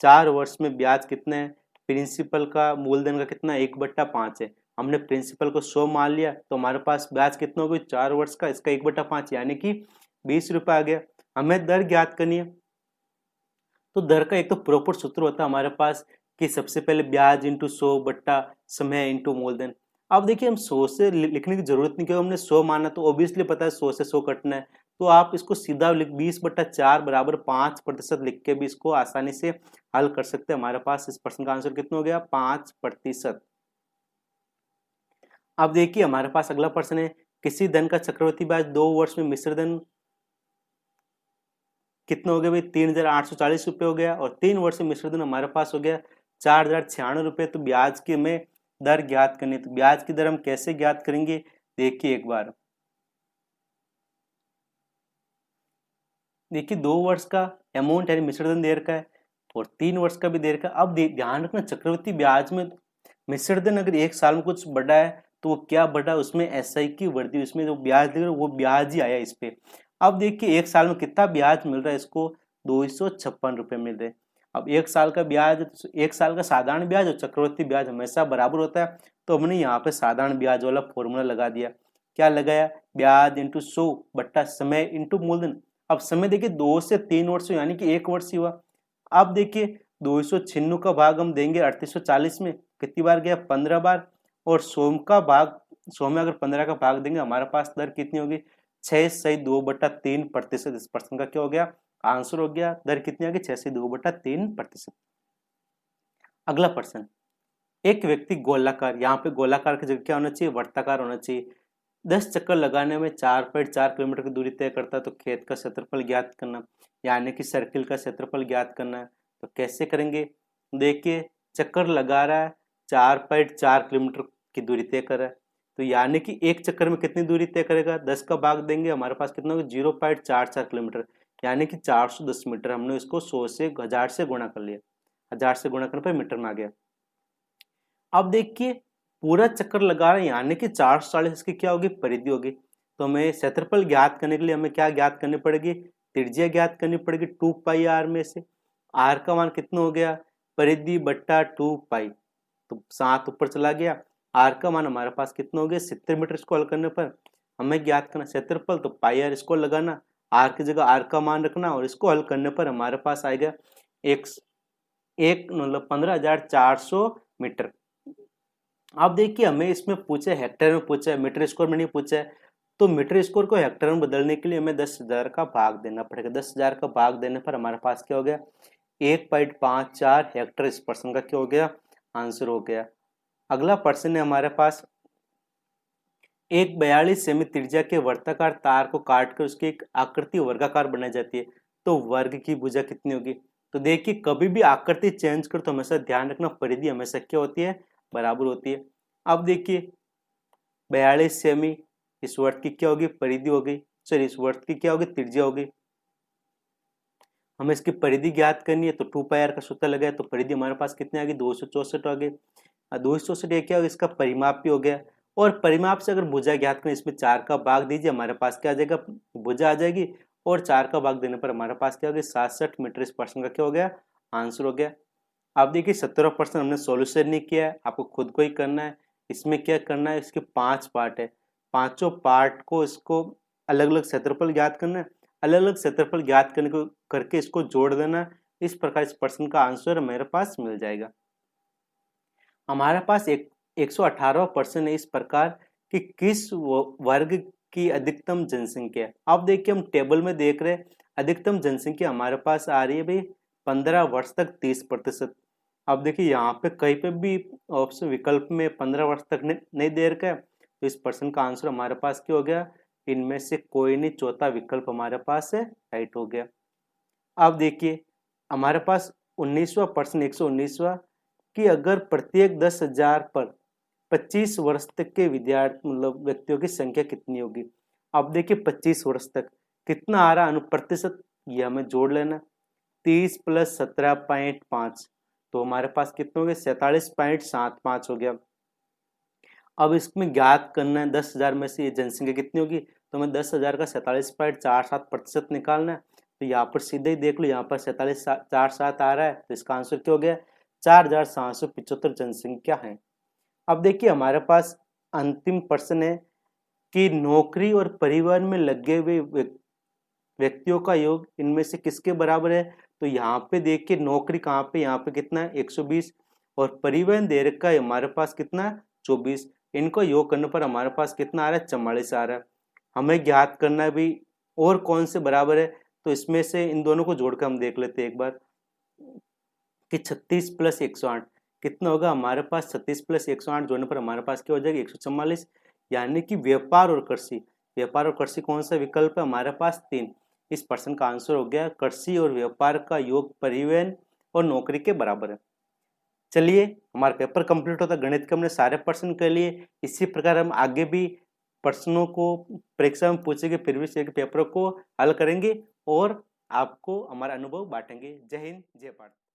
4 वर्ष में ब्याज कितना है, प्रिंसिपल का मूलधन का कितना 1/5 है। हमने प्रिंसिपल को 100 मान लिया, तो हमारे पास ब्याज कितना होगा 4 वर्ष का, इसका 1/5 यानी कि 20 रुपये आ गया। हमें दर ज्ञात करनी है, तो दर का एक तो प्रॉपर सूत्र होता है हमारे पास कि सबसे पहले ब्याज इंटू 100 बट्टा समय इंटू मूलधन। अब देखिए हम 100 से लिखने की जरूरत नहीं, क्योंकि हमने 100 माना, तो ऑब्वियसली पता है 100 से 100 कटना है, तो आप इसको सीधा 20/4 बराबर 5% लिख के भी इसको आसानी से हल कर सकते हैं। हमारे पास इस प्रश्न का आंसर कितना हो गया? 5%। अब देखिए हमारे पास अगला प्रश्न है किसी धन का चक्रवृद्धि ब्याज 2 वर्ष में मिश्र धन कितना हो गया भाई? 3,840 रुपये हो गया, और 3 वर्ष में मिश्र धन हमारे पास हो गया 4,096 रुपये। तो ब्याज की हमें दर ज्ञात करनी है, तो ब्याज की दर हम कैसे ज्ञात करेंगे? देखिए एक बार, देखिए 2 वर्ष का अमाउंट यानी मिश्रधन दे रखा है और 3 वर्ष का भी दे रखा है। अब ध्यान रखना चक्रवृद्धि ब्याज में मिश्रधन अगर 1 साल में कुछ बढ़ा है तो वो क्या बढ़ा, उसमें एसआई की वृद्धि, उसमें जो ब्याज दिख रहा है वो ब्याज ही आया इस पे। अब देखिए 1 साल में कितना ब्याज मिल रहा है इसको? 256 रुपये मिल रहे हैं। अब 1 साल का ब्याज, 1 साल का साधारण ब्याज और चक्रवृद्धि ब्याज हमेशा बराबर होता है, तो हमने यहाँ पे साधारण ब्याज वाला फॉर्मूला लगा दिया। क्या लगाया? ब्याज इंटू 100 बट्टा समय इंटू मूलधन। अब समय देखिए 2 से 3 वर्ष यानी कि 1 वर्ष ही हुआ। अब देखिए 296 का भाग हम देंगे 3840 में, कितनी बार गया? 15 बार। और 100 का भाग, 100 में अगर 15 का भाग देंगे हमारे पास दर कितनी होगी? 6/2/3%। इस प्रश्न का क्या हो गया? आंसर हो गया। दर कितनी आ गई? 6/2/3%। अगला प्रश्न, एक व्यक्ति गोलाकार, यहाँ पे गोलाकार की जगह क्या होना चाहिए? वर्ताकार होना चाहिए। 10 चक्कर लगाने में 4.4 किलोमीटर की दूरी तय करता है, तो खेत का क्षेत्रफल ज्ञात करना, यानी कि सर्किल का क्षेत्रफल ज्ञात करना है। तो कैसे करेंगे? देखिए चक्कर लगा रहा है, 4.4 किलोमीटर की दूरी तय कर रहा है, तो यानी कि एक चक्कर में कितनी दूरी तय करेगा? 10 का भाग देंगे हमारे पास कितना होगा? 0.44 किलोमीटर, यानी कि 410 मीटर। हमने इसको 100 से 1000 से गुणा कर लिया, 1000 से गुणा करने पर मीटर में आ गया। अब देखिए पूरा चक्कर लगा रहे हैं, यानी कि 440 इसकी क्या होगी? परिधि होगी। तो हमें क्षेत्रफल ज्ञात करने के लिए हमें क्या ज्ञात करनी पड़ेगी? त्रिज्या ज्ञात करनी पड़ेगी 2πr में से। r का मान कितना हो गया? परिधि बट्टा 2π, तो 7 ऊपर चला गया। r का मान हमारे पास कितना हो गया? 70 मीटर। इसको हल करने पर हमें ज्ञात करना क्षेत्रफल, तो πr इसको लगाना, r की जगह r का मान रखना, और इसको हल करने पर हमारे पास आएगा एक मतलब 15,400 मीटर। अब देखिए हमें इसमें पूछा है, हेक्टेयर में पूछा है, मीटर स्क्वायर में नहीं पूछा है, तो मीटर स्क्वायर को हेक्टेयर में बदलने के लिए हमें 10,000 का भाग देना पड़ेगा। 10,000 का भाग देने पर हमारे पास क्या हो गया? 1.54 हेक्टेयर। इस प्रश्न का क्या हो गया? आंसर हो गया। अगला प्रश्न है हमारे पास, एक 42 सेमी त्रिज्या के वर्ताकार तार को काटकर उसकी एक आकृति वर्गाकार बनाई जाती है, तो वर्ग की भुजा कितनी होगी? तो देखिए कभी भी आकृति चेंज कर तो हमेशा ध्यान रखना परिधि हमेशा क्या होती है? बराबर होती है। अब देखिए 42 सेमी, इस वर्ग की क्या होगी? परिधि होगी, सॉरी इस वर्ग की क्या होगी? त्रिज्या होगी। हमें इसकी परिधि ज्ञात करनी है, तो 2πr का सूत्र लगाया, तो परिधि हमारे पास कितनी आ गई? 264 आ गई। 264 क्या होगा? इसका परिमाप भी हो गया, और परिमाप से अगर भुजा ज्ञात करें, इसमें 4 का भाग दीजिए, हमारे पास क्या आ जाएगा? भुजा आ जाएगी, और 4 का भाग देने पर हमारे पास क्या हो गया? 67 मीटर। इस प्रश्न का क्या हो गया? आंसर हो गया। अब देखिए 17% हमने सॉल्यूशन नहीं किया है, आपको खुद को ही करना है। इसमें क्या करना है? इसके 5 पार्ट है, पांचों पार्ट को इसको अलग अलग क्षेत्रफल ज्ञात करना है, अलग अलग क्षेत्रफल ज्ञात करने को करके इसको जोड़ देना। इस प्रकार इस प्रश्न का आंसर मेरे पास मिल जाएगा। हमारे पास 118वां प्रश्न है इस प्रकार कि किस वर्ग की अधिकतम जनसंख्या है। अब देखिए हम टेबल में देख रहे हैं अधिकतम जनसंख्या हमारे पास आ रही है भाई 15 वर्ष तक 30%। अब देखिए यहाँ पे कहीं पे भी ऑप्शन विकल्प में 15 वर्ष तक नहीं दे रखा है, तो इस प्रश्न का आंसर हमारे पास क्या हो गया, इनमें से कोई नहीं, चौथा विकल्प हमारे पास है राइट हो गया। अब देखिए हमारे पास 19वां प्रश्न 119वां कि अगर प्रत्येक 10,000 पर 25 वर्ष तक के विद्यार्थी मतलब व्यक्तियों की संख्या कितनी होगी। अब देखिए 25 वर्ष तक कितना आ रहा अनुप्रतिशत, ये हमें जोड़ लेना, 30 प्लस 17.5 तो हमारे पास कितने हो गए 47.75 हो गया। अब इसमें ज्ञात करना है 10,000 में से ये जनसंख्या कितनी होगी, तो हमें 10,000 का 47.47% निकालना है। तो यहाँ पर सीधे ही देख लो, यहाँ पर 47.47 आ रहा है, तो इसका आंसर क्या हो गया 4,775 जनसंख्या है। अब देखिए हमारे पास अंतिम प्रश्न है कि नौकरी और परिवहन में लगे हुए व्यक्तियों का योग इनमें से किसके बराबर है। तो यहाँ पे देखिए नौकरी कहाँ पे, यहाँ पे कितना है 120 और परिवहन दे रखा है हमारे पास कितना है 24। इनको योग करने पर हमारे पास कितना आ रहा है 44 आ रहा है। हमें ज्ञात करना है भी और कौन से बराबर है, तो इसमें से इन दोनों को जोड़कर हम देख लेते हैं एक बार कि 36 प्लस 108 कितना होगा हमारे पास, 36 प्लस 108 जोड़ने पर हमारे पास क्या हो जाएगा 144। यानी कि व्यापार और कृषि, व्यापार और कृषि कौन सा विकल्प है हमारे पास 3। इस प्रश्न का आंसर हो गया कृषि और व्यापार का योग परिवहन और नौकरी के बराबर है। चलिए हमारा पेपर कंप्लीट होता, गणित के हमने सारे प्रश्न कर लिए। इसी प्रकार हम आगे भी प्रश्नों को परीक्षा में पूछेंगे, फिर भी पेपर को हल करेंगे और आपको हमारा अनुभव बांटेंगे। जय हिंद जय भारत।